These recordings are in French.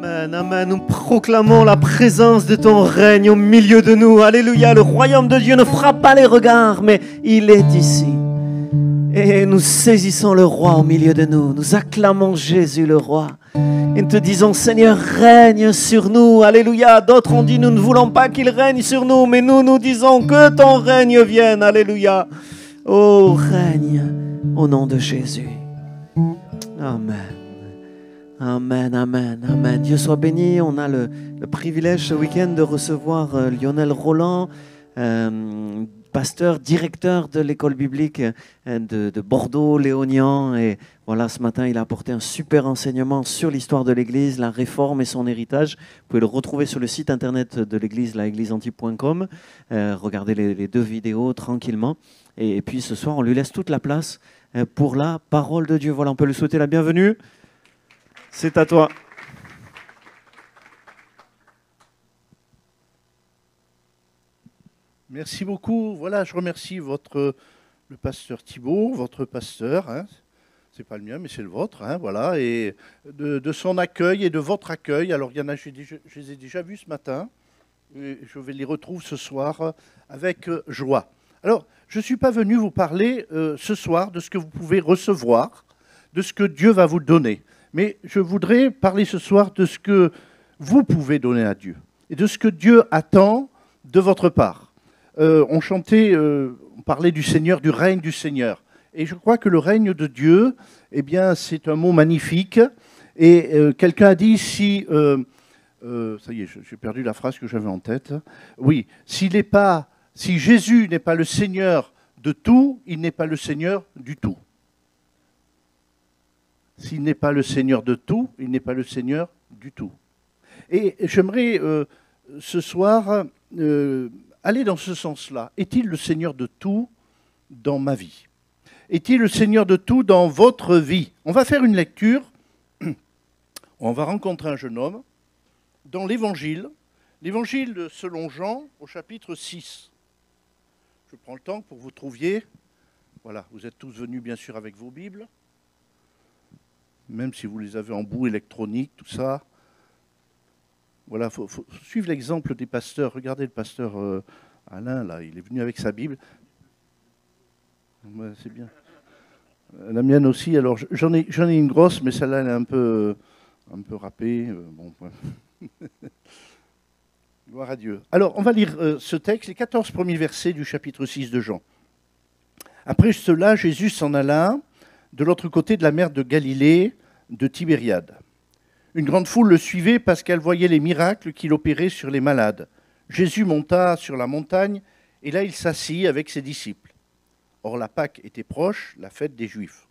Amen, amen. Nous proclamons la présence de ton règne au milieu de nous. Alléluia. Le royaume de Dieu ne frappe pas les regards, mais il est ici. Et nous saisissons le roi au milieu de nous. Nous acclamons Jésus le roi. Et nous te disons, Seigneur, règne sur nous. Alléluia. D'autres ont dit, nous ne voulons pas qu'il règne sur nous, mais nous disons que ton règne vienne. Alléluia. Oh, règne au nom de Jésus. Amen. Amen, amen, amen. Dieu soit béni. On a le privilège ce week-end de recevoir Lionel Roland, pasteur, directeur de l'école biblique de Bordeaux, Léognan. Et voilà, ce matin, il a apporté un super enseignement sur l'histoire de l'Église, la réforme et son héritage. Vous pouvez le retrouver sur le site internet de l'Église, laegliseantibes.com. Regardez les deux vidéos tranquillement. Et puis ce soir, on lui laisse toute la place pour la parole de Dieu. Voilà, on peut lui souhaiter la bienvenue. C'est à toi. Merci beaucoup. Voilà, je remercie le pasteur Thibault, votre pasteur. Hein. C'est pas le mien, mais c'est le vôtre. Hein, voilà, et de son accueil et de votre accueil. Alors, il y en a, je les ai déjà vus ce matin. Et je vais les retrouver ce soir avec joie. Alors, je ne suis pas venu vous parler ce soir de ce que vous pouvez recevoir, de ce que Dieu va vous donner. Mais je voudrais parler ce soir de ce que vous pouvez donner à Dieu et de ce que Dieu attend de votre part. On chantait, on parlait du Seigneur, du règne du Seigneur. Et je crois que le règne de Dieu, eh bien, c'est un mot magnifique. Et quelqu'un a dit, si... ça y est, j'ai perdu la phrase que j'avais en tête. Oui, si Jésus n'est pas le Seigneur de tout, il n'est pas le Seigneur du tout. S'il n'est pas le Seigneur de tout, il n'est pas le Seigneur du tout. Et j'aimerais ce soir aller dans ce sens-là. Est-il le Seigneur de tout dans ma vie? Est-il le Seigneur de tout dans votre vie? On va faire une lecture. On va rencontrer un jeune homme dans l'Évangile selon Jean au chapitre 6. Je prends le temps pour que vous trouviez. Voilà, vous êtes tous venus bien sûr avec vos Bibles. Même si vous les avez en bout électronique, tout ça. Voilà, il faut suivre l'exemple des pasteurs. Regardez le pasteur Alain, là, il est venu avec sa Bible. Ouais, c'est bien. La mienne aussi, alors j'en ai une grosse, mais celle-là, elle est un peu râpée. Bon, ouais. Gloire à Dieu. Alors, on va lire ce texte, les 14 premiers versets du chapitre 6 de Jean. Après cela, Jésus s'en alla de l'autre côté de la mer de Galilée, de Tibériade. Une grande foule le suivait parce qu'elle voyait les miracles qu'il opérait sur les malades. Jésus monta sur la montagne et là il s'assit avec ses disciples. Or la Pâque était proche, la fête des Juifs.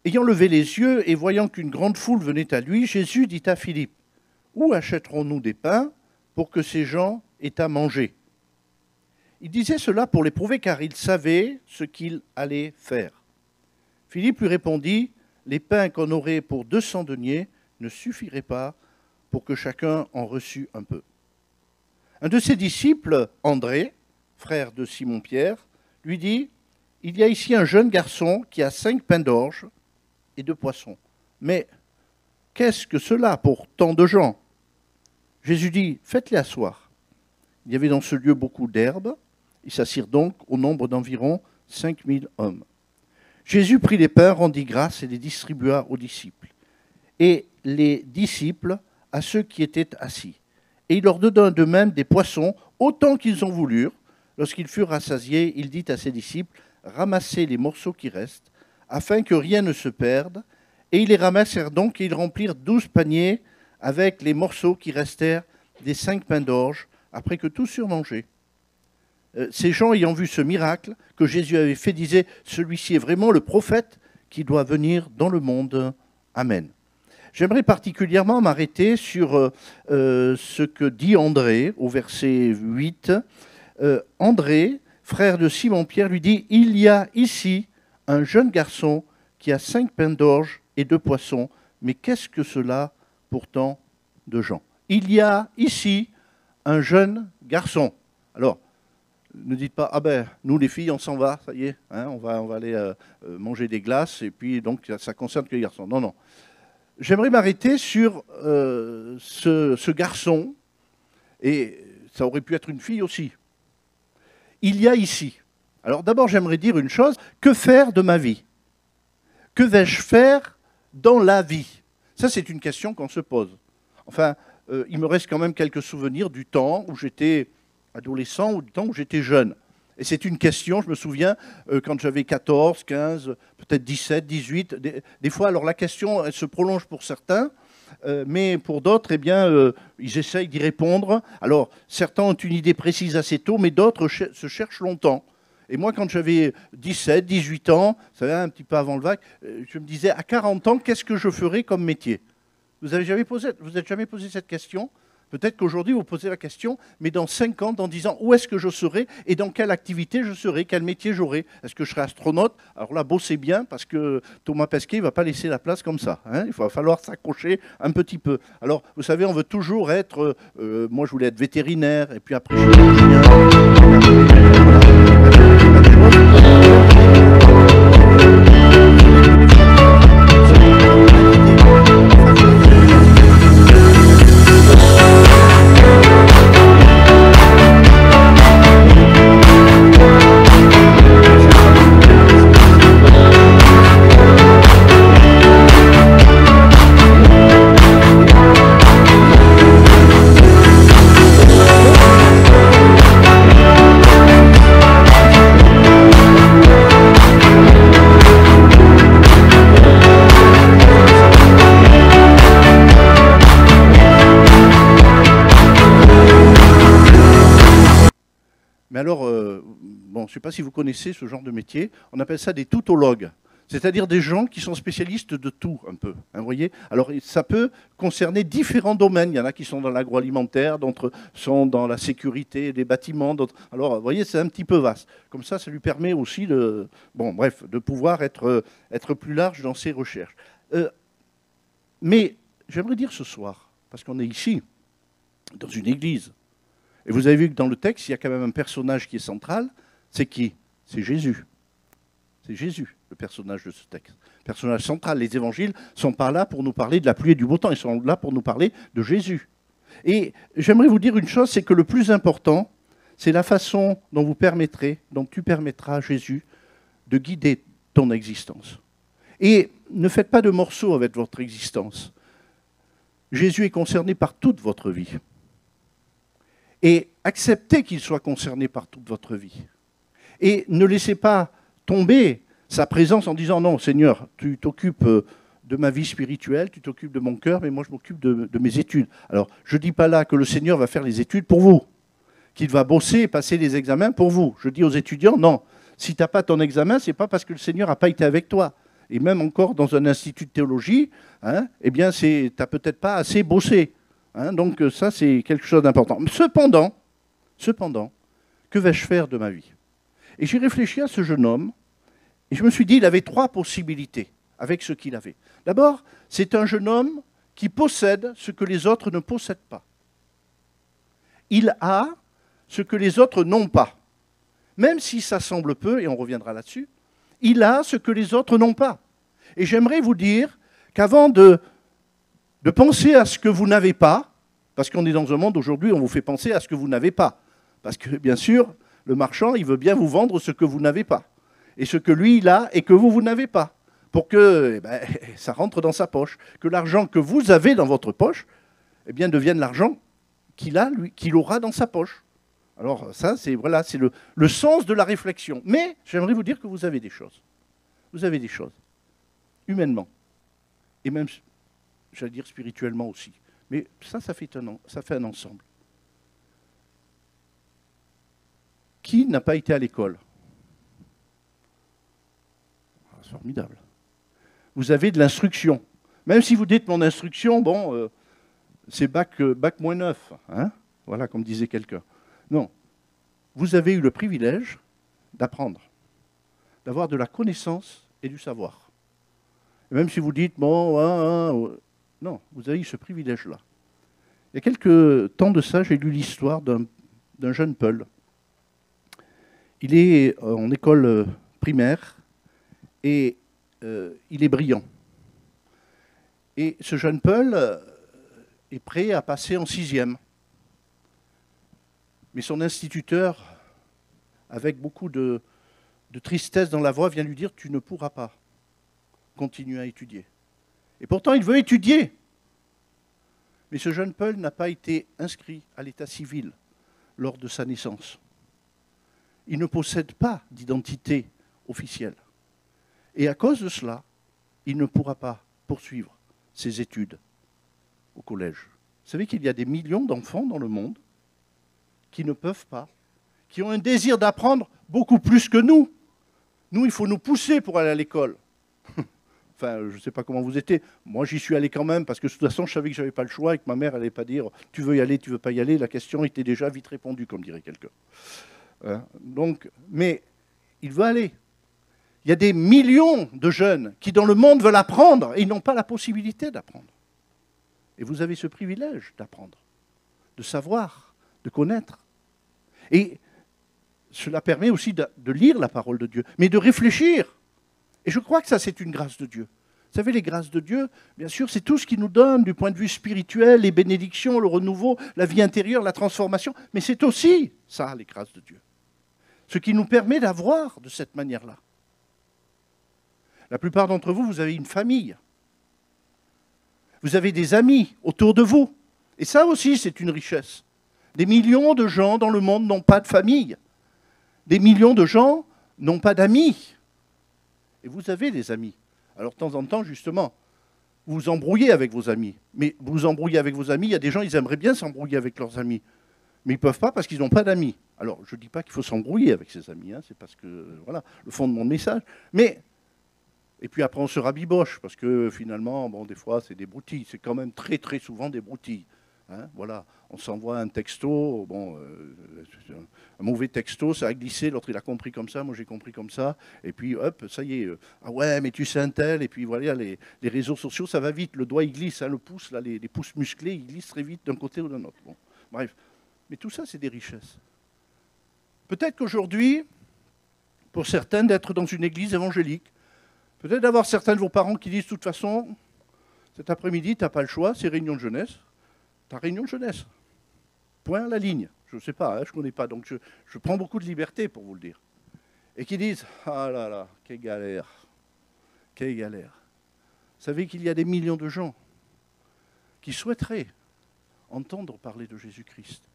Ayant levé les yeux et voyant qu'une grande foule venait à lui, Jésus dit à Philippe, « Où achèterons-nous des pains pour que ces gens aient à manger ?» Il disait cela pour l'éprouver car il savait ce qu'il allait faire. Philippe lui répondit, « Les pains qu'on aurait pour 200 deniers ne suffiraient pas pour que chacun en reçût un peu. » Un de ses disciples, André, frère de Simon-Pierre, lui dit, « Il y a ici un jeune garçon qui a 5 pains d'orge et 2 poissons. Mais qu'est-ce que cela pour tant de gens ?» Jésus dit, « Faites-les asseoir. » Il y avait dans ce lieu beaucoup d'herbes. Ils s'assirent donc au nombre d'environ 5000 hommes. Jésus prit les pains, rendit grâce et les distribua aux disciples. Et les disciples à ceux qui étaient assis. Et il leur donna de même des poissons, autant qu'ils en voulurent. Lorsqu'ils furent rassasiés, il dit à ses disciples, « Ramassez les morceaux qui restent, afin que rien ne se perde. » Et ils les ramassèrent donc, et ils remplirent 12 paniers avec les morceaux qui restèrent des 5 pains d'orge, après que tous eurent mangé. Ces gens ayant vu ce miracle que Jésus avait fait disaient, « Celui-ci est vraiment le prophète qui doit venir dans le monde. Amen. » J'aimerais particulièrement m'arrêter sur ce que dit André au verset 8. André, frère de Simon-Pierre, lui dit, « Il y a ici un jeune garçon qui a 5 pains d'orge et 2 poissons, mais qu'est-ce que cela pour tant de gens ?» Il y a ici un jeune garçon. Alors, ne dites pas, ah ben, nous les filles, on s'en va, ça y est, hein, on va aller manger des glaces, et puis donc ça concerne que les garçons. Non, non. j'aimerais m'arrêter sur ce garçon, et ça aurait pu être une fille aussi. Il y a ici. Alors d'abord, j'aimerais dire une chose, que faire de ma vie? Que vais-je faire dans la vie? Ça, c'est une question qu'on se pose. Enfin, il me reste quand même quelques souvenirs du temps où j'étais adolescent ou du temps où j'étais jeune. Et c'est une question, je me souviens, quand j'avais 14, 15, peut-être 17, 18, des fois, alors la question, elle se prolonge pour certains, mais pour d'autres, eh bien, ils essayent d'y répondre. Alors, certains ont une idée précise assez tôt, mais d'autres se cherchent longtemps. Et moi, quand j'avais 17, 18 ans, ça va un petit peu avant le bac, je me disais, à 40 ans, qu'est-ce que je ferais comme métier? Vous n'êtes jamais posé cette question? Peut-être qu'aujourd'hui, vous posez la question, mais dans 5 ans, dans 10 ans, où est-ce que je serai et dans quelle activité je serai, quel métier j'aurai? Est-ce que je serai astronaute? Alors là, bossez bien, parce que Thomas Pesquet ne va pas laisser la place comme ça. Hein, il va falloir s'accrocher un petit peu. Alors, vous savez, on veut toujours être... moi, je voulais être vétérinaire, et puis après, chirurgien. Mais alors, bon, je ne sais pas si vous connaissez ce genre de métier, on appelle ça des toutologues, c'est-à-dire des gens qui sont spécialistes de tout, un peu. Hein, vous voyez? Alors, ça peut concerner différents domaines. Il y en a qui sont dans l'agroalimentaire, d'autres sont dans la sécurité des bâtiments. Alors, vous voyez, c'est un petit peu vaste. Comme ça lui permet aussi de, bon, bref, de pouvoir être plus large dans ses recherches. Mais j'aimerais dire ce soir, parce qu'on est ici, dans une église, et vous avez vu que dans le texte, il y a quand même un personnage qui est central. C'est qui? C'est Jésus. C'est Jésus, le personnage de ce texte. Personnage central. Les évangiles ne sont pas là pour nous parler de la pluie et du beau temps. Ils sont là pour nous parler de Jésus. Et j'aimerais vous dire une chose, c'est que le plus important, c'est la façon dont vous permettrez, dont tu permettras à Jésus de guider ton existence. Et ne faites pas de morceaux avec votre existence. Jésus est concerné par toute votre vie. Et acceptez qu'il soit concerné par toute votre vie. Et ne laissez pas tomber sa présence en disant « Non, Seigneur, tu t'occupes de ma vie spirituelle, tu t'occupes de mon cœur, mais moi je m'occupe de mes études. » Alors, je ne dis pas là que le Seigneur va faire les études pour vous, qu'il va bosser et passer les examens pour vous. Je dis aux étudiants « Non, si tu n'as pas ton examen, ce n'est pas parce que le Seigneur n'a pas été avec toi. » Et même encore dans un institut de théologie, hein, eh bien, tu n'as peut-être pas assez bossé. Hein, donc ça, c'est quelque chose d'important. Cependant, que vais-je faire de ma vie? Et j'ai réfléchi à ce jeune homme, et je me suis dit, il avait 3 possibilités avec ce qu'il avait. D'abord, c'est un jeune homme qui possède ce que les autres ne possèdent pas. Il a ce que les autres n'ont pas. Même si ça semble peu, et on reviendra là-dessus, il a ce que les autres n'ont pas. Et j'aimerais vous dire qu'avant de penser à ce que vous n'avez pas, parce qu'on est dans un monde aujourd'hui où on vous fait penser à ce que vous n'avez pas. Parce que, bien sûr, le marchand, il veut bien vous vendre ce que vous n'avez pas. Et ce que lui, il a et que vous n'avez pas. Pour que ça rentre dans sa poche. Que l'argent que vous avez dans votre poche eh bien, devienne l'argent qu'il aura dans sa poche. Alors ça, c'est voilà, le sens de la réflexion. Mais j'aimerais vous dire que vous avez des choses. Vous avez des choses. Humainement. Et même, j'allais dire spirituellement aussi. Mais ça fait un ensemble. Qui n'a pas été à l'école? C'est formidable. Vous avez de l'instruction. Même si vous dites mon instruction, bon, c'est bac -9. Hein, voilà, comme disait quelqu'un. Non. Vous avez eu le privilège d'apprendre, d'avoir de la connaissance et du savoir. Et même si vous dites, bon, non, vous avez eu ce privilège-là. Il y a quelques temps de ça, j'ai lu l'histoire d'un jeune Peul. Il est en école primaire et il est brillant. Et ce jeune Paul est prêt à passer en 6e. Mais son instituteur, avec beaucoup de tristesse dans la voix, vient lui dire « Tu ne pourras pas continuer à étudier ». Et pourtant, il veut étudier. Mais ce jeune Paul n'a pas été inscrit à l'état civil lors de sa naissance. Il ne possède pas d'identité officielle. Et à cause de cela, il ne pourra pas poursuivre ses études au collège. Vous savez qu'il y a des millions d'enfants dans le monde qui ne peuvent pas, qui ont un désir d'apprendre beaucoup plus que nous. Nous, il faut nous pousser pour aller à l'école. Enfin, je ne sais pas comment vous étiez. Moi, j'y suis allé quand même, parce que de toute façon, je savais que je n'avais pas le choix et que ma mère n'allait pas dire « tu veux y aller, tu ne veux pas y aller ». La question était déjà vite répondue, comme dirait quelqu'un. Donc, mais il veut aller. Il y a des millions de jeunes qui, dans le monde, veulent apprendre et ils n'ont pas la possibilité d'apprendre. Et vous avez ce privilège d'apprendre, de savoir, de connaître. Et cela permet aussi de lire la parole de Dieu, mais de réfléchir. Et je crois que ça, c'est une grâce de Dieu. Vous savez, les grâces de Dieu, bien sûr, c'est tout ce qu'il nous donne du point de vue spirituel, les bénédictions, le renouveau, la vie intérieure, la transformation. Mais c'est aussi ça, les grâces de Dieu. Ce qui nous permet d'avoir de cette manière-là. La plupart d'entre vous, vous avez une famille. Vous avez des amis autour de vous. Et ça aussi, c'est une richesse. Des millions de gens dans le monde n'ont pas de famille. Des millions de gens n'ont pas d'amis. Et vous avez des amis. Alors, de temps en temps, justement, vous vous embrouillez avec vos amis. Mais vous vous embrouillez avec vos amis, il y a des gens, ils aimeraient bien s'embrouiller avec leurs amis. Mais ils ne peuvent pas parce qu'ils n'ont pas d'amis. Alors, je ne dis pas qu'il faut s'embrouiller avec ses amis, hein, c'est parce que, voilà, le fond de mon message. Mais, et puis après, on se rabiboche, parce que finalement, bon, des fois, c'est des broutilles. C'est quand même très, très souvent des broutilles. Hein, voilà, on s'envoie un texto, bon, un mauvais texto, ça a glissé, l'autre il a compris comme ça, moi j'ai compris comme ça, et puis hop, ça y est, ah ouais, mais tu sais un tel, et puis voilà, les réseaux sociaux, ça va vite, le doigt il glisse, hein, le pouce, là, les pouces musclés, ils glissent très vite d'un côté ou d'un autre. Bon, bref, mais tout ça c'est des richesses. Peut-être qu'aujourd'hui, pour certains, d'être dans une église évangélique, peut-être d'avoir certains de vos parents qui disent, de toute façon, cet après-midi, tu n'as pas le choix, c'est réunion de jeunesse. Ta réunion de jeunesse. Point à la ligne. Je ne sais pas, hein, je ne connais pas, donc je prends beaucoup de liberté pour vous le dire. Et qui disent, ah là là, quelle galère. Quelle galère. Vous savez qu'il y a des millions de gens qui souhaiteraient entendre parler de Jésus-Christ.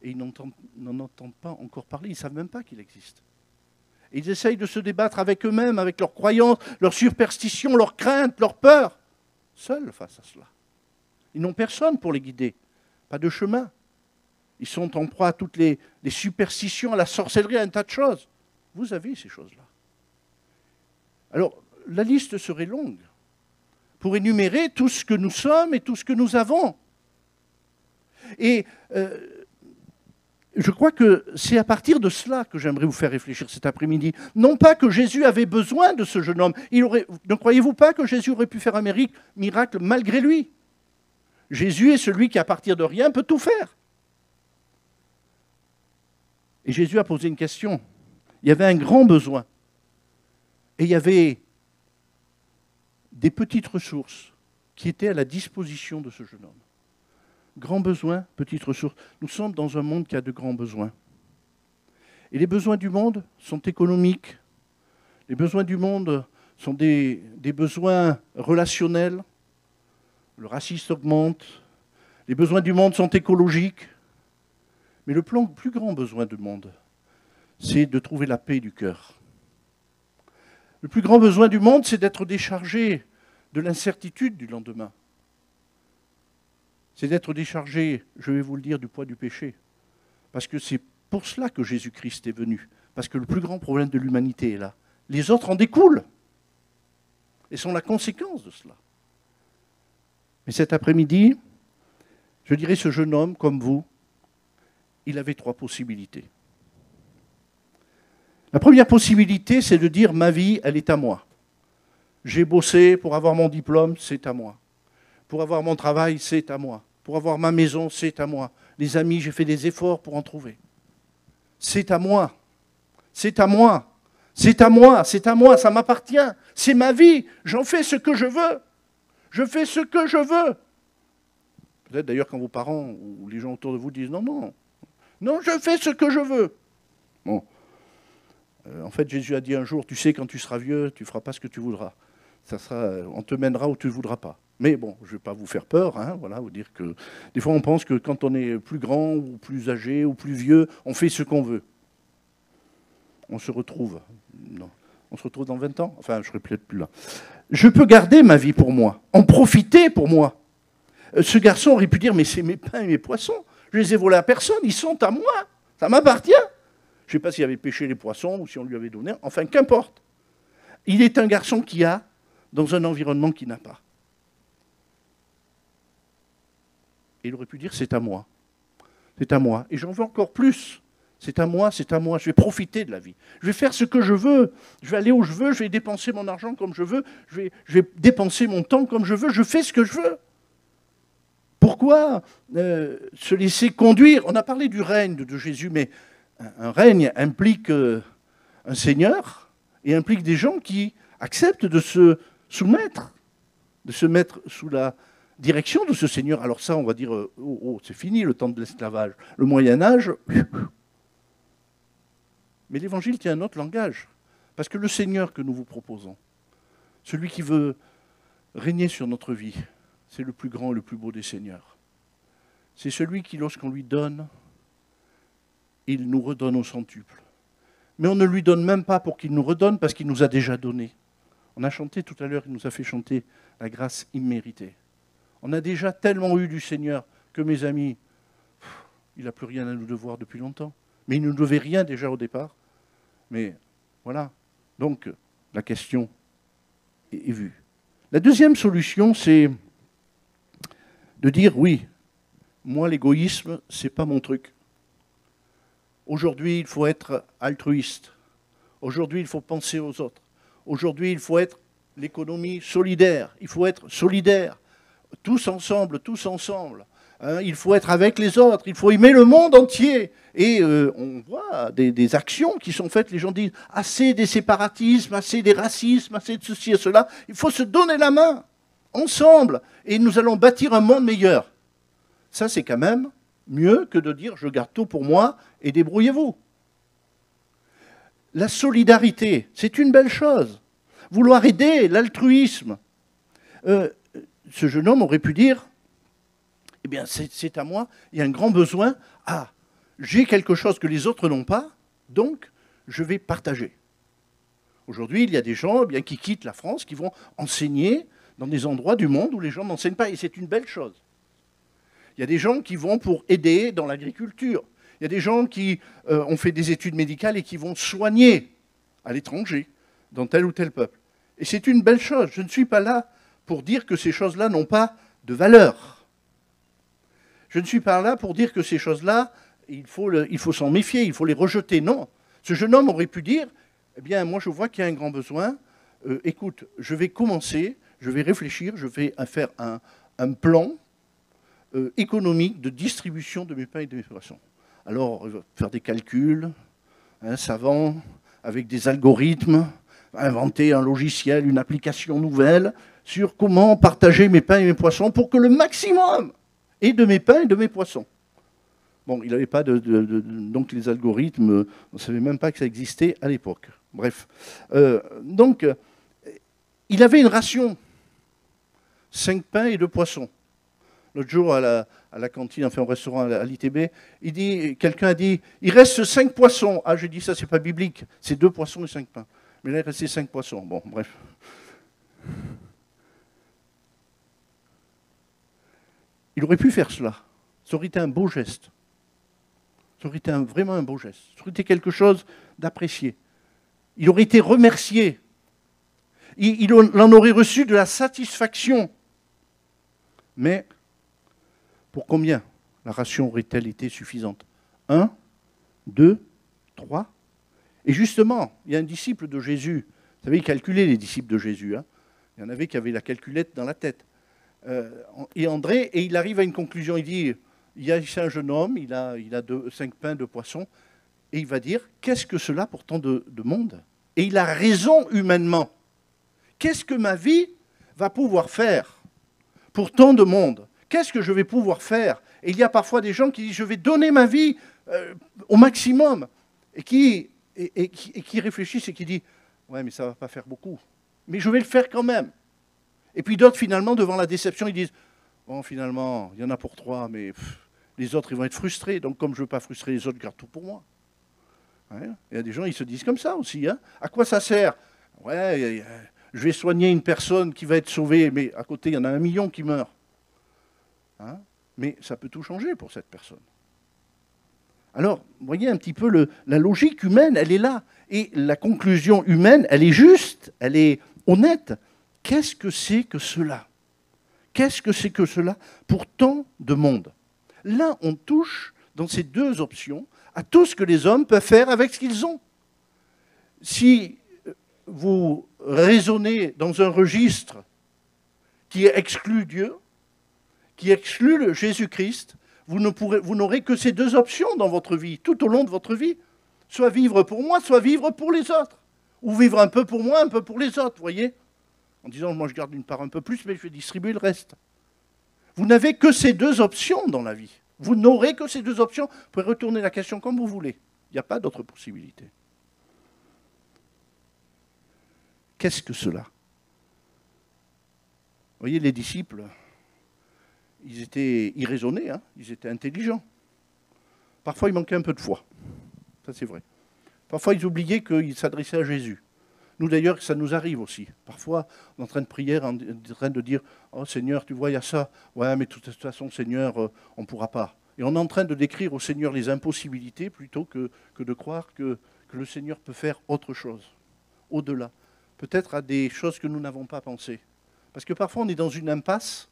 Et ils n'en entendent pas encore parler, ils ne savent même pas qu'il existe. Et ils essayent de se débattre avec eux-mêmes, avec leurs croyances, leurs superstitions, leurs craintes, leurs peurs, seuls face à cela. Ils n'ont personne pour les guider, pas de chemin. Ils sont en proie à toutes les superstitions, à la sorcellerie, à un tas de choses. Vous avez ces choses-là. Alors, la liste serait longue pour énumérer tout ce que nous sommes et tout ce que nous avons. Et je crois que c'est à partir de cela que j'aimerais vous faire réfléchir cet après-midi. Non pas que Jésus avait besoin de ce jeune homme. Ne croyez-vous pas que Jésus aurait pu faire un miracle malgré lui ? Jésus est celui qui, à partir de rien, peut tout faire. Et Jésus a posé une question. Il y avait un grand besoin. Et il y avait des petites ressources qui étaient à la disposition de ce jeune homme. Grand besoin, petites ressources. Nous sommes dans un monde qui a de grands besoins. Et les besoins du monde sont économiques. Les besoins du monde sont des besoins relationnels. Le racisme augmente, les besoins du monde sont écologiques. Mais le plus grand besoin du monde, c'est de trouver la paix du cœur. Le plus grand besoin du monde, c'est d'être déchargé de l'incertitude du lendemain. C'est d'être déchargé, je vais vous le dire, du poids du péché. Parce que c'est pour cela que Jésus-Christ est venu. Parce que le plus grand problème de l'humanité est là. Les autres en découlent et sont la conséquence de cela. Mais cet après-midi, je dirais ce jeune homme, comme vous, il avait 3 possibilités. La première possibilité, c'est de dire « ma vie, elle est à moi. J'ai bossé pour avoir mon diplôme, c'est à moi. Pour avoir mon travail, c'est à moi. Pour avoir ma maison, c'est à moi. Les amis, j'ai fait des efforts pour en trouver. C'est à moi. C'est à moi. C'est à moi. C'est à moi. Ça m'appartient. C'est ma vie. J'en fais ce que je veux. Je fais ce que je veux. Peut-être d'ailleurs quand vos parents ou les gens autour de vous disent non, non, non, je fais ce que je veux. Bon. En fait, Jésus a dit un jour, tu sais, quand tu seras vieux, tu ne feras pas ce que tu voudras. Ça sera, on te mènera où tu ne voudras pas. Mais bon, je ne vais pas vous faire peur, hein, voilà, vous dire que des fois on pense que quand on est plus grand ou plus âgé ou plus vieux, on fait ce qu'on veut. On se retrouve. Non. On se retrouve dans 20 ans. Enfin, je ne serai peut-être plus là. Je peux garder ma vie pour moi, en profiter pour moi. Ce garçon aurait pu dire, mais c'est mes pains et mes poissons. Je les ai volés à personne, ils sont à moi. Ça m'appartient. Je ne sais pas s'il avait pêché les poissons ou si on lui avait donné. Enfin, qu'importe. Il est un garçon qui a dans un environnement qu'il n'a pas. Et il aurait pu dire, c'est à moi. C'est à moi. Et j'en veux encore plus. C'est à moi, c'est à moi. Je vais profiter de la vie. Je vais faire ce que je veux. Je vais aller où je veux. Je vais dépenser mon argent comme je veux. Je vais dépenser mon temps comme je veux. Je fais ce que je veux. Pourquoi se laisser conduire? On a parlé du règne de Jésus, mais un règne implique un seigneur et implique des gens qui acceptent de se soumettre, de se mettre sous la direction de ce seigneur. Alors ça, on va dire, c'est fini le temps de l'esclavage. Le Moyen-Âge... Mais l'Évangile tient un autre langage. Parce que le Seigneur que nous vous proposons, celui qui veut régner sur notre vie, c'est le plus grand et le plus beau des seigneurs. C'est celui qui, lorsqu'on lui donne, il nous redonne au centuple. Mais on ne lui donne même pas pour qu'il nous redonne, parce qu'il nous a déjà donné. On a chanté tout à l'heure, il nous a fait chanter la grâce imméritée. On a déjà tellement eu du Seigneur que, mes amis, il n'a plus rien à nous devoir depuis longtemps. Mais il ne nous devait rien déjà au départ. Mais voilà. Donc, la question est vue. La deuxième solution, c'est de dire, oui, moi, l'égoïsme, ce n'est pas mon truc. Aujourd'hui, il faut être altruiste. Aujourd'hui, il faut penser aux autres. Aujourd'hui, il faut être l'économie solidaire. Il faut être solidaire. Tous ensemble, tous ensemble. Hein, il faut être avec les autres. Il faut aimer le monde entier. Et on voit des actions qui sont faites. Les gens disent, assez des séparatismes, assez des racismes, assez de ceci et cela. Il faut se donner la main, ensemble. Et nous allons bâtir un monde meilleur. Ça, c'est quand même mieux que de dire, je garde tout pour moi et débrouillez-vous. La solidarité, c'est une belle chose. Vouloir aider, l'altruisme. Ce jeune homme aurait pu dire, eh bien, c'est à moi, il y a un grand besoin. Ah, j'ai quelque chose que les autres n'ont pas, donc je vais partager. Aujourd'hui, il y a des gens bien, qui quittent la France, qui vont enseigner dans des endroits du monde où les gens n'enseignent pas, et c'est une belle chose. Il y a des gens qui vont pour aider dans l'agriculture. Il y a des gens qui ont fait des études médicales et qui vont soigner à l'étranger, dans tel ou tel peuple. Et c'est une belle chose. Je ne suis pas là pour dire que ces choses-là n'ont pas de valeur. Je ne suis pas là pour dire que ces choses-là, il faut s'en méfier, il faut les rejeter. Non. Ce jeune homme aurait pu dire, eh bien, moi je vois qu'il y a un grand besoin. Écoute, je vais commencer, je vais réfléchir, je vais faire un plan économique de distribution de mes pains et de mes poissons. Alors, faire des calculs savants, avec des algorithmes, inventer un logiciel, une application nouvelle sur comment partager mes pains et mes poissons pour que le maximum ait de mes pains et de mes poissons. Bon, il n'avait pas donc les algorithmes, on ne savait même pas que ça existait à l'époque. Bref. Donc, il avait une ration, 5 pains et 2 poissons. L'autre jour, à la cantine, enfin au restaurant à l'ITB, quelqu'un a dit, il reste 5 poissons. Ah, j'ai dit, ça, c'est pas biblique. C'est 2 poissons et 5 pains. Mais là, il restait 5 poissons. Bon, bref. Il aurait pu faire cela. Ça aurait été un beau geste. Ça aurait été vraiment un beau geste. Ça aurait été quelque chose d'apprécié. Il aurait été remercié. Il en aurait reçu de la satisfaction. Mais pour combien la ration aurait-elle été suffisante? 1, 2, 3. Et justement, il y a un disciple de Jésus. Vous savez, il calculait les disciples de Jésus. Hein. Il y en avait qui avaient la calculette dans la tête. Et André, et il arrive à une conclusion. Il dit, il y a ici un jeune homme, il a 5 pains, 2 poissons. Et il va dire, qu'est-ce que cela pour tant de monde? Et il a raison humainement. Qu'est-ce que ma vie va pouvoir faire pour tant de monde. Qu'est-ce que je vais pouvoir faire? Et il y a parfois des gens qui disent, je vais donner ma vie au maximum, et qui réfléchissent et qui disent, ouais, mais ça ne va pas faire beaucoup, mais je vais le faire quand même. Et puis d'autres, finalement, devant la déception, ils disent, bon, finalement, il y en a pour 3, mais les autres, ils vont être frustrés, donc comme je ne veux pas frustrer les autres, je garde tout pour moi. Ouais. Il y a des gens, ils se disent comme ça aussi. Hein. À quoi ça sert? Ouais, je vais soigner une personne qui va être sauvée, mais à côté, il y en a 1 million qui meurent. Hein? Mais ça peut tout changer pour cette personne. Alors, vous voyez un petit peu la logique humaine, elle est là. Et la conclusion humaine, elle est juste, elle est honnête. Qu'est-ce que c'est que cela? Qu'est-ce que c'est que cela pour tant de monde? Là, on touche, dans ces 2 options, à tout ce que les hommes peuvent faire avec ce qu'ils ont. Si vous raisonnez dans un registre qui exclut Dieu, qui exclut le Jésus-Christ, vous n'aurez que ces 2 options dans votre vie, tout au long de votre vie. Soit vivre pour moi, soit vivre pour les autres. Ou vivre un peu pour moi, un peu pour les autres, vous voyez? En disant, moi je garde une part un peu plus, mais je vais distribuer le reste. Vous n'avez que ces 2 options dans la vie. Vous n'aurez que ces 2 options. Vous pouvez retourner la question comme vous voulez. Il n'y a pas d'autre possibilité. Qu'est-ce que cela? Vous voyez, les disciples, ils raisonnaient, hein, ils étaient intelligents. Parfois, il manquait un peu de foi. Ça, c'est vrai. Parfois, ils oubliaient qu'ils s'adressaient à Jésus. Nous, d'ailleurs, ça nous arrive aussi. Parfois, on est en train de prier, en train de dire « Oh Seigneur, tu vois, il y a ça. Ouais, mais de toute façon, Seigneur, on ne pourra pas. » Et on est en train de décrire au Seigneur les impossibilités plutôt que de croire que le Seigneur peut faire autre chose, au-delà. Peut-être à des choses que nous n'avons pas pensées. Parce que parfois, on est dans une impasse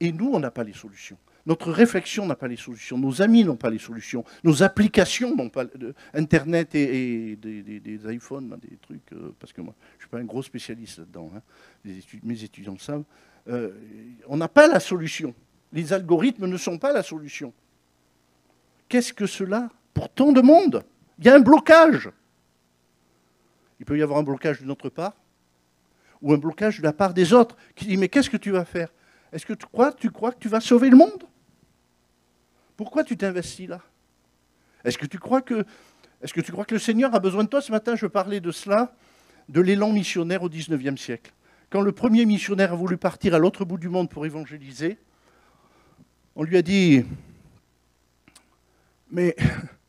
et nous, on n'a pas les solutions. Notre réflexion n'a pas les solutions, nos amis n'ont pas les solutions, nos applications n'ont pas... Internet et des iPhones, des trucs, parce que moi, je ne suis pas un gros spécialiste là-dedans, hein, mes étudiants le savent, on n'a pas la solution. Les algorithmes ne sont pas la solution. Qu'est-ce que cela pour tant de monde? Il y a un blocage. Il peut y avoir un blocage de notre part, ou un blocage de la part des autres, qui dit, mais qu'est-ce que tu vas faire? Est-ce que tu crois que tu vas sauver le monde? Pourquoi tu t'investis là? Est-ce que tu crois que le Seigneur a besoin de toi? Ce matin, je parlais de cela, de l'élan missionnaire au XIXe siècle. Quand le premier missionnaire a voulu partir à l'autre bout du monde pour évangéliser, on lui a dit, mais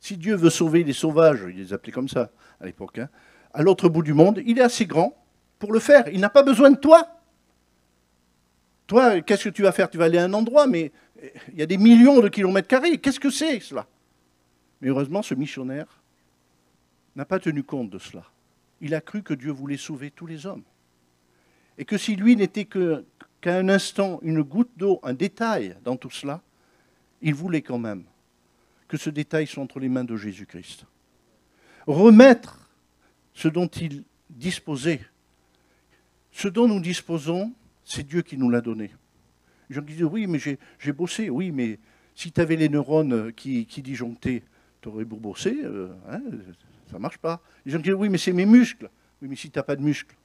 si Dieu veut sauver les sauvages, il les appelait comme ça à l'époque, hein, à l'autre bout du monde, il est assez grand pour le faire. Il n'a pas besoin de toi. Toi, qu'est-ce que tu vas faire? Tu vas aller à un endroit, mais il y a des millions de kilomètres carrés. Qu'est-ce que c'est, cela? Mais heureusement, ce missionnaire n'a pas tenu compte de cela. Il a cru que Dieu voulait sauver tous les hommes. Et que si lui n'était qu'à un instant, une goutte d'eau, un détail dans tout cela, il voulait quand même que ce détail soit entre les mains de Jésus-Christ. Remettre ce dont il disposait. Ce dont nous disposons, c'est Dieu qui nous l'a donné. Les gens qui disent, oui, mais j'ai bossé. Oui, mais si tu avais les neurones qui disjonctaient, tu aurais beau bosser, hein, ça ne marche pas. Les gens qui disent, oui, mais c'est mes muscles. Oui, mais si tu n'as pas de muscles.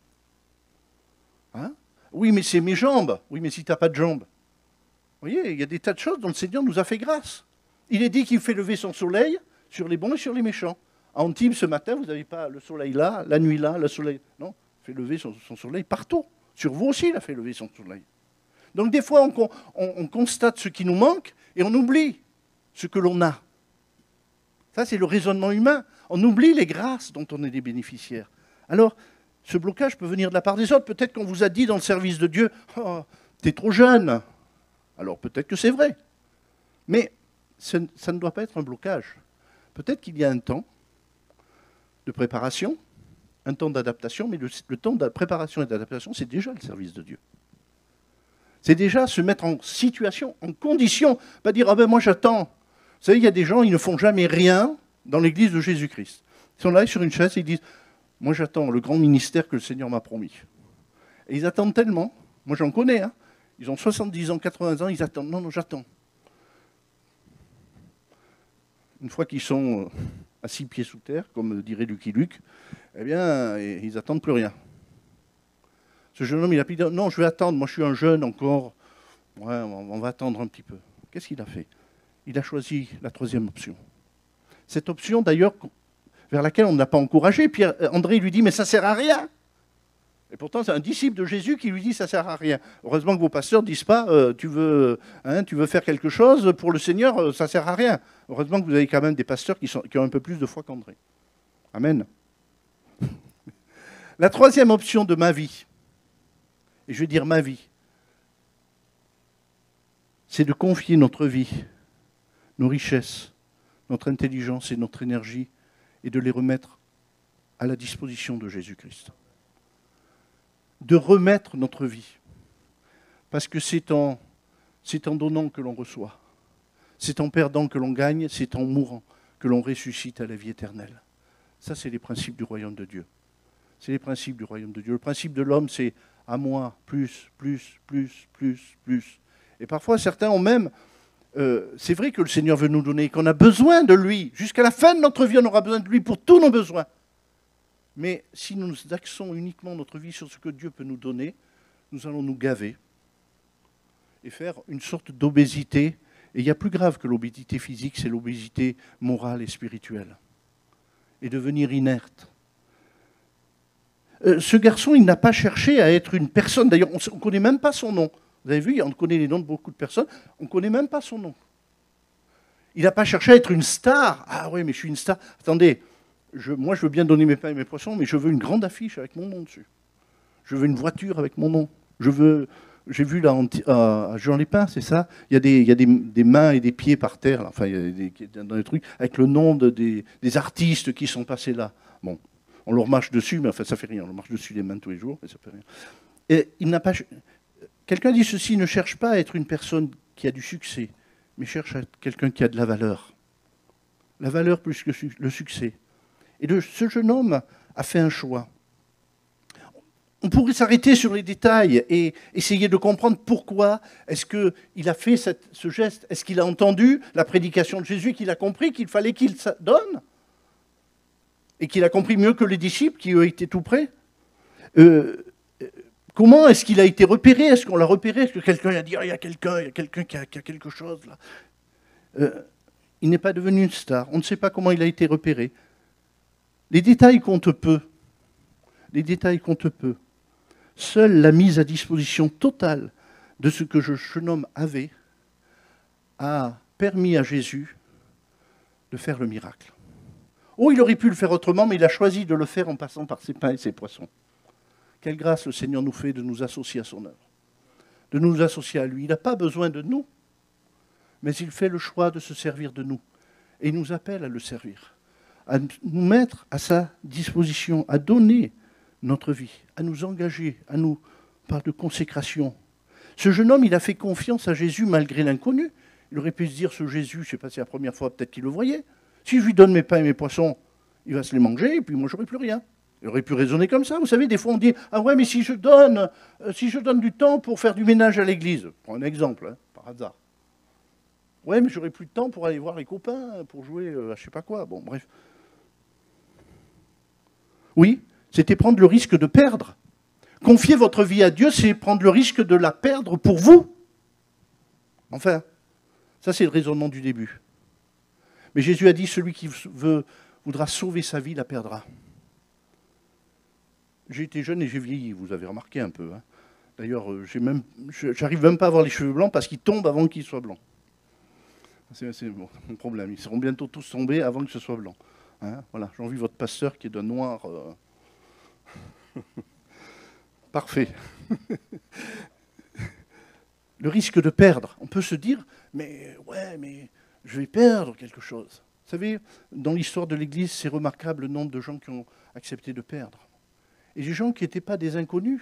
Hein? Oui, mais c'est mes jambes. Oui, mais si tu n'as pas de jambes. Vous voyez, il y a des tas de choses dont le Seigneur nous a fait grâce. Il est dit qu'il fait lever son soleil sur les bons et sur les méchants. À Antibes, ce matin, vous n'avez pas le soleil là, la nuit là, le soleil... Non, il fait lever son soleil partout. Sur vous aussi, il a fait lever son soleil. Donc des fois, on constate ce qui nous manque et on oublie ce que l'on a. Ça, c'est le raisonnement humain. On oublie les grâces dont on est des bénéficiaires. Alors, ce blocage peut venir de la part des autres. Peut-être qu'on vous a dit dans le service de Dieu, oh, t'es trop jeune. Alors peut-être que c'est vrai. Mais ça ne doit pas être un blocage. Peut-être qu'il y a un temps de préparation, un temps d'adaptation, mais le temps de préparation et d'adaptation, c'est déjà le service de Dieu. C'est déjà se mettre en situation, en condition, pas dire « Ah ben moi j'attends ». Vous savez, il y a des gens, ils ne font jamais rien dans l'église de Jésus-Christ. Ils sont là sur une chaise et ils disent « Moi j'attends le grand ministère que le Seigneur m'a promis ». Et ils attendent tellement, moi j'en connais, hein, ils ont 70 ans, 80 ans, ils attendent. Non, j'attends. Une fois qu'ils sont à 6 pieds sous terre, comme dirait Lucky Luke, eh bien, ils n'attendent plus rien. Ce jeune homme, il a dit, non, je vais attendre, moi je suis un jeune encore. Ouais, on va attendre un petit peu. Qu'est-ce qu'il a fait? Il a choisi la troisième option. Cette option, d'ailleurs, vers laquelle on ne l'a pas encouragé. Puis André lui dit, mais ça ne sert à rien. Et pourtant, c'est un disciple de Jésus qui lui dit, ça ne sert à rien. Heureusement que vos pasteurs ne disent pas, tu veux faire quelque chose pour le Seigneur, ça ne sert à rien. Heureusement que vous avez quand même des pasteurs qui ont un peu plus de foi qu'André. Amen. La troisième option de ma vie, et je vais dire ma vie, c'est de confier notre vie, nos richesses, notre intelligence et notre énergie, et de les remettre à la disposition de Jésus-Christ. De remettre notre vie. Parce que c'est en donnant que l'on reçoit. C'est en perdant que l'on gagne, c'est en mourant que l'on ressuscite à la vie éternelle. Ça, c'est les principes du royaume de Dieu. C'est les principes du royaume de Dieu. Le principe de l'homme, c'est à moi, plus, plus, plus, plus, plus. Et parfois, certains ont même... c'est vrai que le Seigneur veut nous donner, qu'on a besoin de lui. Jusqu'à la fin de notre vie, on aura besoin de lui pour tous nos besoins. Mais si nous axons uniquement notre vie sur ce que Dieu peut nous donner, nous allons nous gaver et faire une sorte d'obésité. Et il y a plus grave que l'obésité physique, c'est l'obésité morale et spirituelle. Et devenir inerte. Ce garçon, il n'a pas cherché à être une personne. D'ailleurs, on ne connaît même pas son nom. Vous avez vu, on connaît les noms de beaucoup de personnes. On ne connaît même pas son nom. Il n'a pas cherché à être une star. Ah oui, mais je suis une star. Attendez, moi je veux bien donner mes pains et mes poissons, mais je veux une grande affiche avec mon nom dessus. Je veux une voiture avec mon nom. J'ai vu là à Jean-Lépin, c'est ça. Il y a des mains et des pieds par terre. Là. Enfin, il y a dans les trucs avec le nom des artistes qui sont passés là. Bon, on leur marche dessus, mais enfin ça fait rien. On leur marche dessus les mains tous les jours, mais ça fait rien. Et il n'a pas. Quelqu'un dit ceci, ne cherche pas à être une personne qui a du succès, mais cherche à être quelqu'un qui a de la valeur. La valeur plus que le succès. Et ce jeune homme a fait un choix. On pourrait s'arrêter sur les détails et essayer de comprendre pourquoi est-ce qu'il a fait ce geste. Est-ce qu'il a entendu la prédication de Jésus, qu'il a compris qu'il fallait qu'il donne? Et qu'il a compris mieux que les disciples qui, eux, étaient tout près? Comment est-ce qu'il a été repéré? Est-ce qu'on l'a repéré? Est-ce que quelqu'un a dit, il y a quelqu'un qui a quelque chose là? Il n'est pas devenu une star. On ne sait pas comment il a été repéré. Les détails comptent peu. Les détails comptent peu. Seule la mise à disposition totale de ce que ce jeune homme avait a permis à Jésus de faire le miracle. Oh, il aurait pu le faire autrement, mais il a choisi de le faire en passant par ses pains et ses poissons. Quelle grâce le Seigneur nous fait de nous associer à son œuvre, de nous associer à lui. Il n'a pas besoin de nous, mais il fait le choix de se servir de nous. Et il nous appelle à le servir, à nous mettre à sa disposition, à donner notre vie, à nous engager, à nous par de consécration. Ce jeune homme, il a fait confiance à Jésus malgré l'inconnu. Il aurait pu se dire, ce Jésus, je ne sais pas si c'est la première fois, peut-être qu'il le voyait. Si je lui donne mes pains et mes poissons, il va se les manger, et puis moi, je n'aurai plus rien. Il aurait pu raisonner comme ça. Vous savez, des fois, on dit, ah ouais, mais si je donne du temps pour faire du ménage à l'église, je prends un exemple, hein, par hasard. Ouais, mais j'aurai plus de temps pour aller voir les copains, pour jouer à je sais pas quoi. Bon, bref. Oui, c'était prendre le risque de perdre. Confier votre vie à Dieu, c'est prendre le risque de la perdre pour vous. Enfin, ça c'est le raisonnement du début. Mais Jésus a dit, celui qui voudra sauver sa vie, la perdra. J'ai été jeune et j'ai vieilli, vous avez remarqué un peu. Hein. D'ailleurs, j'arrive même pas à avoir les cheveux blancs parce qu'ils tombent avant qu'ils soient blancs. C'est mon problème. Ils seront bientôt tous tombés avant que ce soit blanc. Hein, voilà, j'ai envie votre pasteur qui est d'un noir. Parfait. Le risque de perdre. On peut se dire, mais je vais perdre quelque chose. Vous savez, dans l'histoire de l'Église, c'est remarquable le nombre de gens qui ont accepté de perdre. Et des gens qui n'étaient pas des inconnus,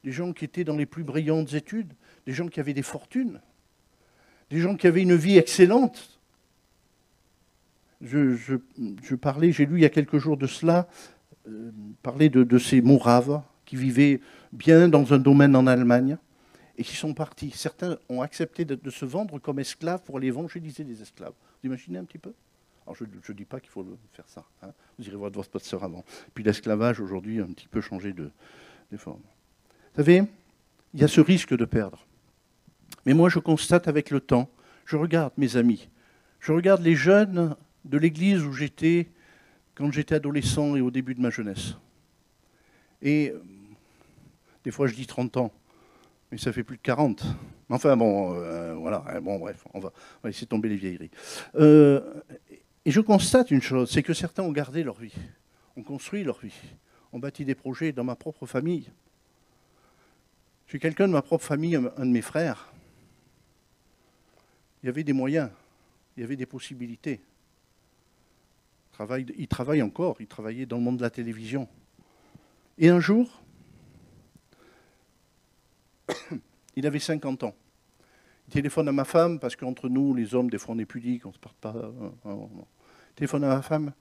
des gens qui étaient dans les plus brillantes études, des gens qui avaient des fortunes, des gens qui avaient une vie excellente. J'ai lu il y a quelques jours de cela, parler de ces Moraves qui vivaient bien dans un domaine en Allemagne et qui sont partis. Certains ont accepté de se vendre comme esclaves pour aller évangéliser les esclaves. Vous imaginez un petit peu? Alors je ne dis pas qu'il faut faire ça. Hein. Vous irez voir votre pasteur avant. Puis l'esclavage aujourd'hui a un petit peu changé de forme. Vous savez, il y a ce risque de perdre. Mais moi, je constate avec le temps, je regarde mes amis, je regarde les jeunes de l'église où j'étais quand j'étais adolescent et au début de ma jeunesse. Et des fois, je dis 30 ans, mais ça fait plus de 40. Enfin bon, voilà, bon bref, on va laisser tomber les vieilleries. Et je constate une chose, c'est que certains ont gardé leur vie, ont construit leur vie, ont bâti des projets dans ma propre famille. Je suis quelqu'un de ma propre famille, un de mes frères. Il y avait des moyens, il y avait des possibilités. Il travaille encore, il travaillait dans le monde de la télévision. Et un jour, il avait 50 ans. Il téléphone à ma femme, parce qu'entre nous, les hommes, des fois on est pudiques, on ne se parle pas. Il téléphone à ma femme.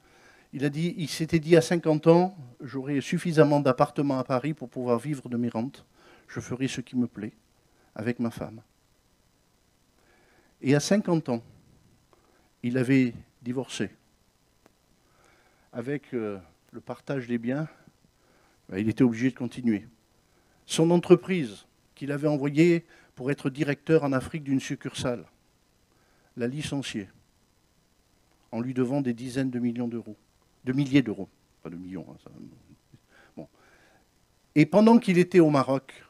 Il s'était dit à 50 ans, j'aurai suffisamment d'appartements à Paris pour pouvoir vivre de mes rentes. Je ferai ce qui me plaît avec ma femme. Et à 50 ans, il avait divorcé. Avec le partage des biens, il était obligé de continuer. Son entreprise qu'il avait envoyée pour être directeur en Afrique d'une succursale l'a licencié en lui devant des dizaines de millions d'euros, de milliers d'euros, pas de millions. Hein, ça. Bon. Et pendant qu'il était au Maroc,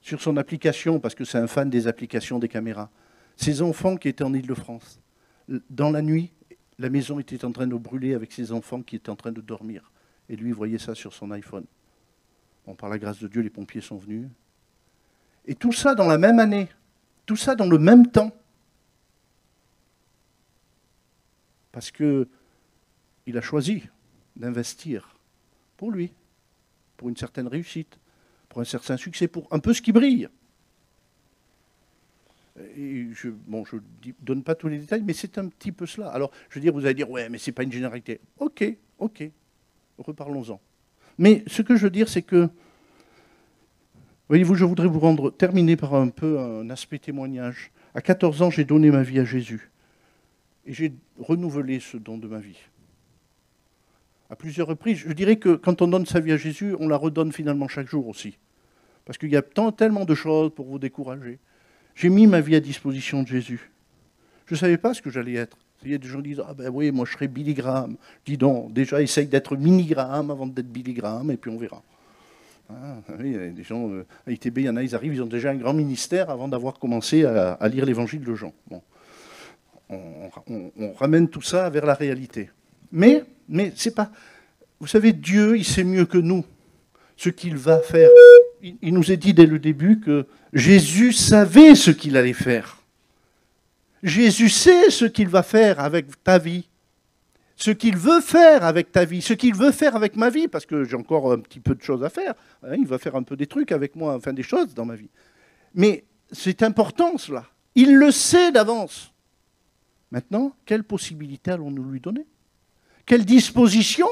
sur son application, parce que c'est un fan des applications des caméras, ses enfants qui étaient en Île-de-France, dans la nuit, la maison était en train de brûler avec ses enfants qui étaient en train de dormir. Et lui, il voyait ça sur son iPhone. Bon, par la grâce de Dieu, les pompiers sont venus. Et tout ça dans la même année, tout ça dans le même temps. Parce qu'il a choisi d'investir pour lui, pour une certaine réussite, pour un certain succès, pour un peu ce qui brille. Et je ne donne pas tous les détails, mais c'est un petit peu cela. Alors, je veux dire, vous allez dire, ouais, mais ce n'est pas une généralité. Ok, reparlons-en. Mais ce que je veux dire, c'est que, voyez-vous, je voudrais terminer par un aspect témoignage. À 14 ans, j'ai donné ma vie à Jésus. Et j'ai renouvelé ce don de ma vie. À plusieurs reprises. Je dirais que quand on donne sa vie à Jésus, on la redonne finalement chaque jour aussi. Parce qu'il y a tellement de choses pour vous décourager. J'ai mis ma vie à disposition de Jésus. Je ne savais pas ce que j'allais être. Il y a des gens qui disent, ah ben oui, moi je serai Billy Graham. Dis donc, déjà essaye d'être Mini Graham avant d'être Billy Graham, et puis on verra. Ah, oui, il y a des gens, à ITB, il y en a, ils arrivent, ils ont déjà un grand ministère avant d'avoir commencé à lire l'évangile de Jean. Bon. On ramène tout ça vers la réalité. Mais c'est pas... Vous savez, Dieu, il sait mieux que nous ce qu'il va faire. Il nous est dit dès le début que Jésus savait ce qu'il allait faire. Jésus sait ce qu'il va faire avec ta vie, ce qu'il veut faire avec ta vie, ce qu'il veut faire avec ma vie, parce que j'ai encore un petit peu de choses à faire. Il va faire un peu des trucs avec moi, enfin des choses dans ma vie. Mais c'est important cela. Il le sait d'avance. Maintenant, quelle possibilité allons-nous lui donner? Quelle disposition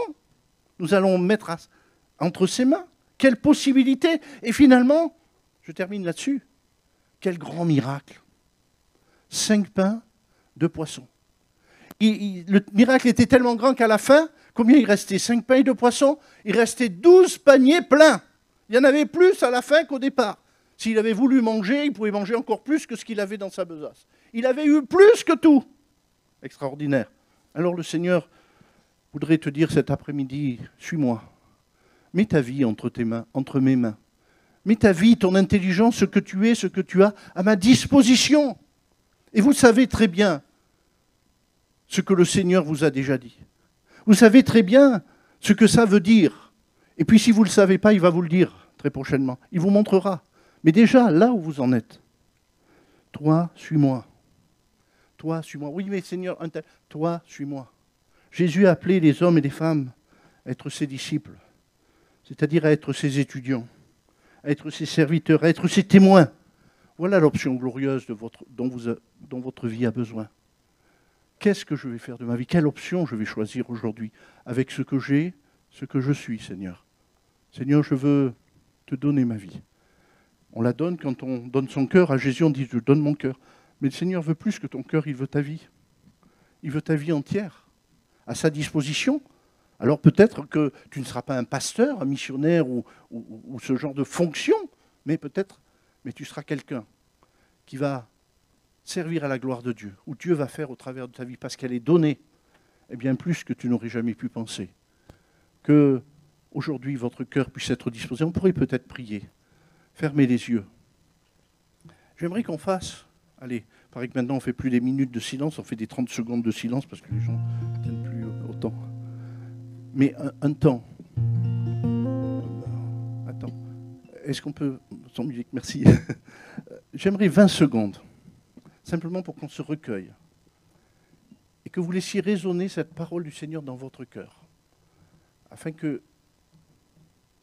nous allons mettre entre ses mains? Quelle possibilité? Et finalement, je termine là-dessus, quel grand miracle. 5 pains, 2 poissons. Le miracle était tellement grand qu'à la fin, combien il restait? 5 pains et 2 poissons? Il restait 12 paniers pleins. Il y en avait plus à la fin qu'au départ. S'il avait voulu manger, il pouvait manger encore plus que ce qu'il avait dans sa besace. Il avait eu plus que tout. Extraordinaire. Alors le Seigneur voudrait te dire cet après-midi, suis-moi. Mets ta vie entre tes mains, entre mes mains. Mets ta vie, ton intelligence, ce que tu es, ce que tu as, à ma disposition. Et vous savez très bien ce que le Seigneur vous a déjà dit. Vous savez très bien ce que ça veut dire. Et puis si vous ne le savez pas, il va vous le dire très prochainement. Il vous montrera. Mais déjà, là où vous en êtes, toi, suis-moi. Toi, suis-moi. Oui, mais Seigneur, toi, suis-moi. Jésus a appelé les hommes et les femmes à être ses disciples, c'est-à-dire à être ses étudiants, à être ses serviteurs, à être ses témoins. Voilà l'option glorieuse dont votre vie a besoin. Qu'est-ce que je vais faire de ma vie? Quelle option je vais choisir aujourd'hui avec ce que j'ai, ce que je suis, Seigneur? Seigneur, je veux te donner ma vie. On la donne quand on donne son cœur. À Jésus, on dit, je donne mon cœur. Mais le Seigneur veut plus que ton cœur, il veut ta vie. Il veut ta vie entière, à sa disposition. Alors peut-être que tu ne seras pas un pasteur, un missionnaire ou ce genre de fonction, mais peut-être, mais tu seras quelqu'un qui va servir à la gloire de Dieu, où Dieu va faire au travers de ta vie, parce qu'elle est donnée, et bien plus que tu n'aurais jamais pu penser. Que aujourd'hui votre cœur puisse être disposé. On pourrait peut-être prier. Fermez les yeux. J'aimerais qu'on fasse, allez, il paraît que maintenant on ne fait plus des minutes de silence, on fait des 30 secondes de silence parce que les gens ne tiennent plus autant. Mais un temps. Attends. Est-ce qu'on peut... Sans musique, merci. J'aimerais 20 secondes, simplement pour qu'on se recueille et que vous laissiez résonner cette parole du Seigneur dans votre cœur, afin que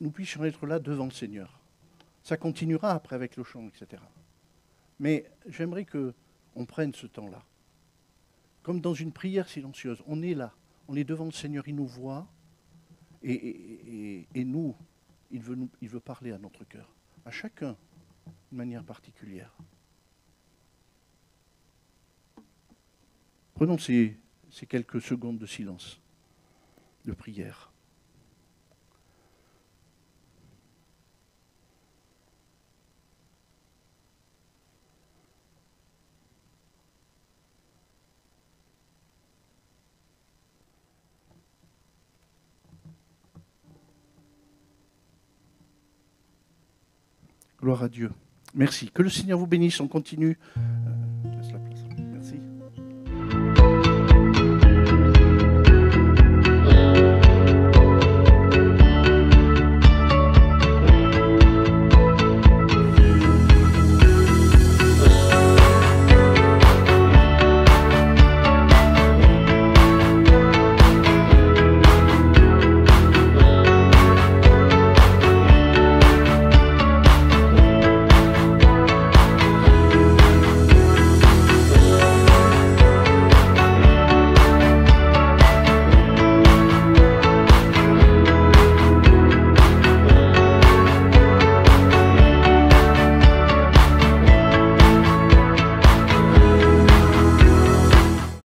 nous puissions être là devant le Seigneur. Ça continuera après avec le chant, etc. Mais j'aimerais qu'on prenne ce temps-là, comme dans une prière silencieuse. On est là, on est devant le Seigneur, il nous voit, et nous, il veut parler à notre cœur, à chacun de manière particulière. Prenons ces quelques secondes de silence, de prière. Gloire à Dieu. Merci. Que le Seigneur vous bénisse. On continue